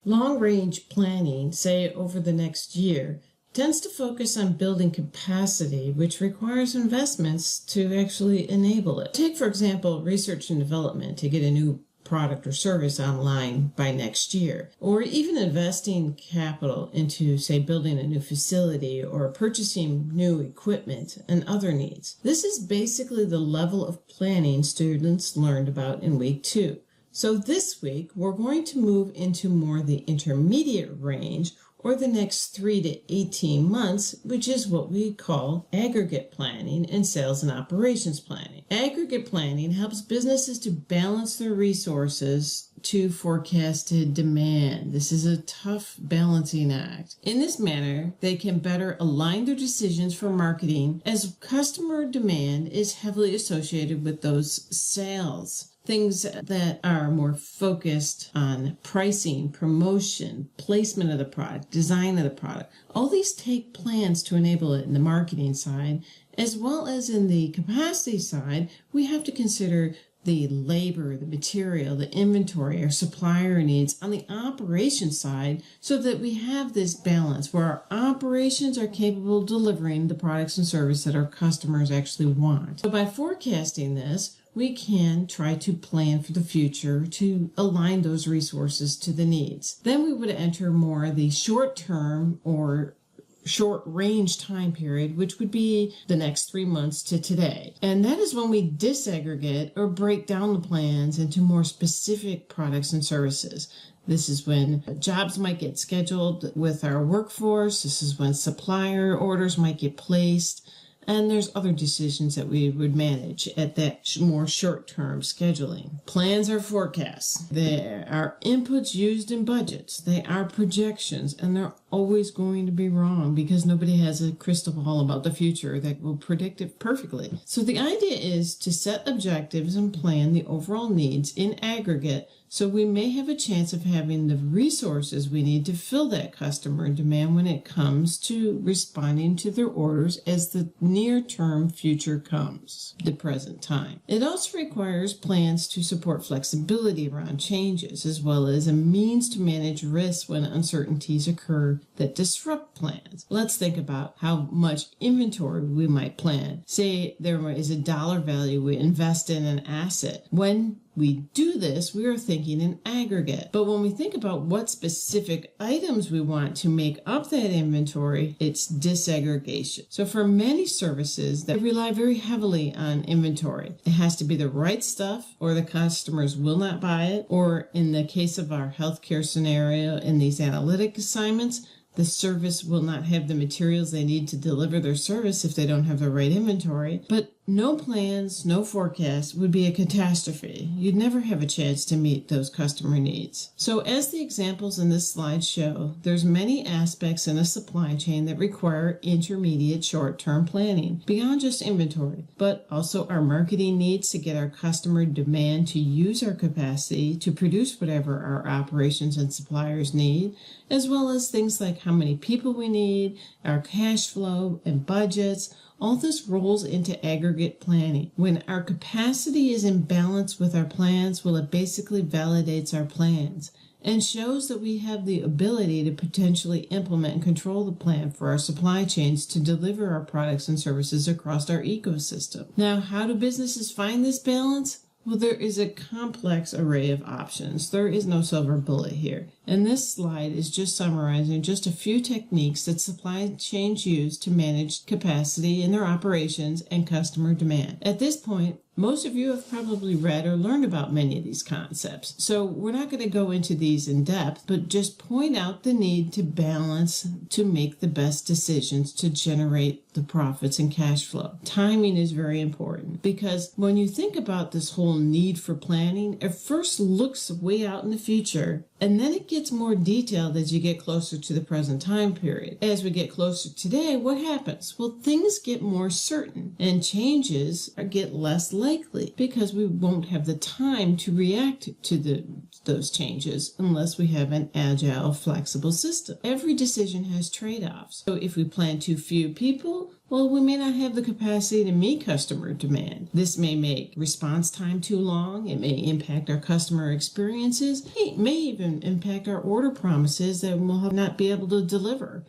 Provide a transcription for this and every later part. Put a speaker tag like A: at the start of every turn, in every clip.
A: Long-range planning, say over the next year, tends to focus on building capacity, which requires investments to actually enable it. Take, for example, research and development to get a new product or service online by next year, or even investing capital into, say, building a new facility or purchasing new equipment and other needs. This is basically the level of planning students learned about in week 2. So this week, we're going to move into more the intermediate range, or the next 3 to 18 months, which is what we call aggregate planning and sales and operations planning. Aggregate planning helps businesses to balance their resources to forecasted demand. This is a tough balancing act. In this manner, they can better align their decisions for marketing as customer demand is heavily associated with those sales. Things that are more focused on pricing, promotion, placement of the product, design of the product. All these take plans to enable it in the marketing side, as well as in the capacity side. We have to consider the labor, the material, the inventory, our supplier needs on the operations side, so that we have this balance where our operations are capable of delivering the products and services that our customers actually want. So by forecasting this, we can try to plan for the future to align those resources to the needs. Then we would enter more the short-term or short-range time period, which would be the next 3 months to today. And that is when we disaggregate or break down the plans into more specific products and services. This is when jobs might get scheduled with our workforce. This is when supplier orders might get placed. And there's other decisions that we would manage at that more short-term scheduling. Plans are forecasts. They are inputs used in budgets. They are projections, and they're always going to be wrong because nobody has a crystal ball about the future that will predict it perfectly. So the idea is to set objectives and plan the overall needs in aggregate, so we may have a chance of having the resources we need to fill that customer demand when it comes to responding to their orders as the near-term future comes, the present time. It also requires plans to support flexibility around changes, as well as a means to manage risks when uncertainties occur that disrupt plans. Let's think about how much inventory we might plan. Say there is a dollar value we invest in an asset. When we do this, we are thinking in aggregate. But when we think about what specific items we want to make up that inventory, it's disaggregation. So for many services that rely very heavily on inventory, it has to be the right stuff or the customers will not buy it. Or in the case of our healthcare scenario in these analytic assignments, the service will not have the materials they need to deliver their service if they don't have the right inventory. But no plans, no forecasts would be a catastrophe. You'd never have a chance to meet those customer needs. So as the examples in this slide show, there's many aspects in a supply chain that require intermediate short-term planning beyond just inventory, but also our marketing needs to get our customer demand to use our capacity to produce whatever our operations and suppliers need, as well as things like how many people we need, our cash flow and budgets. All this rolls into aggregate planning. When our capacity is in balance with our plans, well, it basically validates our plans and shows that we have the ability to potentially implement and control the plan for our supply chains to deliver our products and services across our ecosystem. Now, how do businesses find this balance? Well, there is a complex array of options. There is no silver bullet here. And this slide is just summarizing just a few techniques that supply chains use to manage capacity in their operations and customer demand. At this point, most of you have probably read or learned about many of these concepts, so we're not going to go into these in depth, but just point out the need to balance to make the best decisions to generate the profits and cash flow. Timing is very important because when you think about this whole need for planning, it first looks way out in the future, and then it gets more detailed as you get closer to the present time period. As we get closer today, what happens? Well, things get more certain and changes get less likely because we won't have the time to react to the those changes unless we have an agile, flexible system. Every decision has trade-offs. So if we plan too few people, well, we may not have the capacity to meet customer demand. This may make response time too long. It may impact our customer experiences. It may even impact our order promises that we'll not be able to deliver.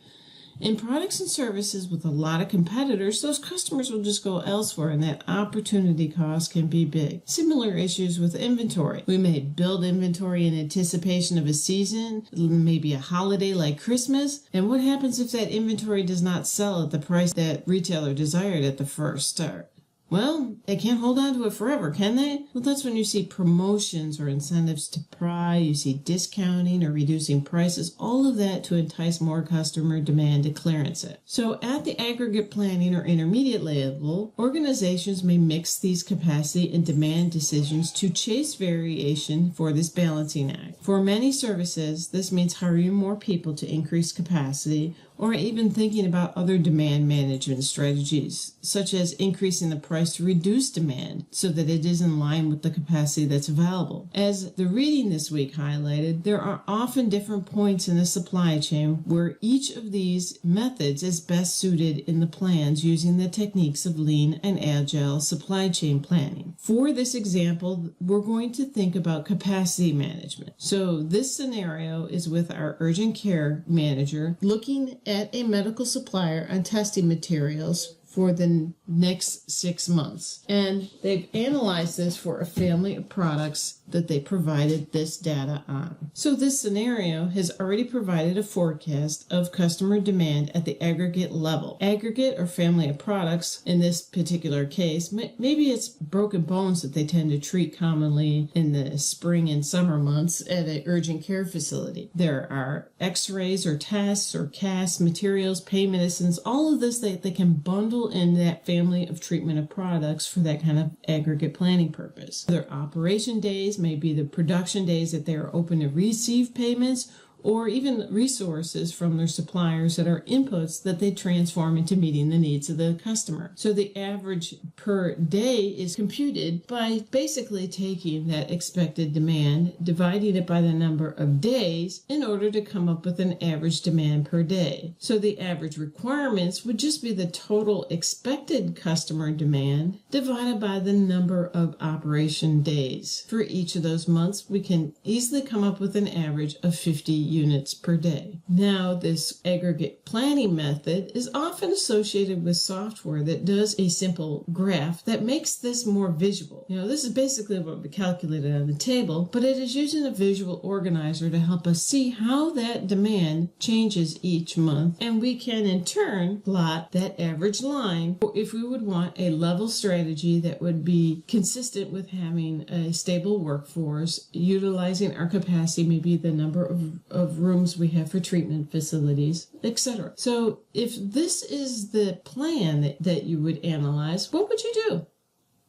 A: In products and services with a lot of competitors, those customers will just go elsewhere, and that opportunity cost can be big. Similar issues with inventory. We may build inventory in anticipation of a season, maybe a holiday like Christmas, and what happens if that inventory does not sell at the price that retailer desired at the first start? Well, they can't hold on to it forever, can they? Well, that's when you see promotions or incentives to pry, you see discounting or reducing prices, all of that to entice more customer demand to clearance it. So at the aggregate planning or intermediate level, organizations may mix these capacity and demand decisions to chase variation for this balancing act. For many services, this means hiring more people to increase capacity, or even thinking about other demand management strategies, such as increasing the price to reduce demand so that it is in line with the capacity that's available. As the reading this week highlighted, there are often different points in the supply chain where each of these methods is best suited in the plans using the techniques of lean and agile supply chain planning. For this example, we're going to think about capacity management. So this scenario is with our urgent care manager looking at a medical supplier on testing materials for the next 6 months. And they've analyzed this for a family of products that they provided this data on. So this scenario has already provided a forecast of customer demand at the aggregate level. Aggregate or family of products, in this particular case, maybe it's broken bones that they tend to treat commonly in the spring and summer months at an urgent care facility. There are x-rays or tests or casts, materials, pain medicines, all of this they can bundle in that family of treatment of products for that kind of aggregate planning purpose. Their operation days may be the production days that they are open to receive payments, or even resources from their suppliers that are inputs that they transform into meeting the needs of the customer. So the average per day is computed by basically taking that expected demand, dividing it by the number of days in order to come up with an average demand per day. So the average requirements would just be the total expected customer demand divided by the number of operation days. For each of those months, we can easily come up with an average of 50 units per day. Now, this aggregate planning method is often associated with software that does a simple graph that makes this more visual. This is basically what we calculated on the table, but it is using a visual organizer to help us see how that demand changes each month, and we can in turn plot that average line if we would want a level strategy that would be consistent with having a stable workforce, utilizing our capacity, maybe the number of rooms we have for treatment facilities, etc. So if this is the plan that you would analyze, what would you do?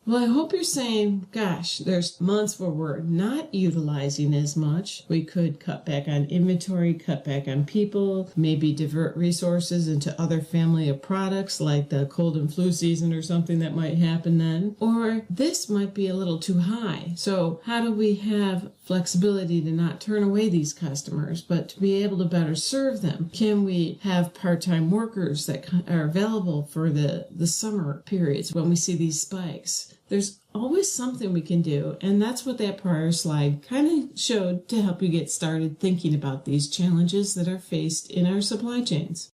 A: Well, I hope you're saying, gosh, there's months where we're not utilizing as much. We could cut back on inventory, cut back on people, maybe divert resources into other family of products like the cold and flu season or something that might happen then. Or this might be a little too high. So how do we have flexibility to not turn away these customers, but to be able to better serve them? Can we have part-time workers that are available for the summer periods when we see these spikes? There's always something we can do, and that's what that prior slide kind of showed to help you get started thinking about these challenges that are faced in our supply chains.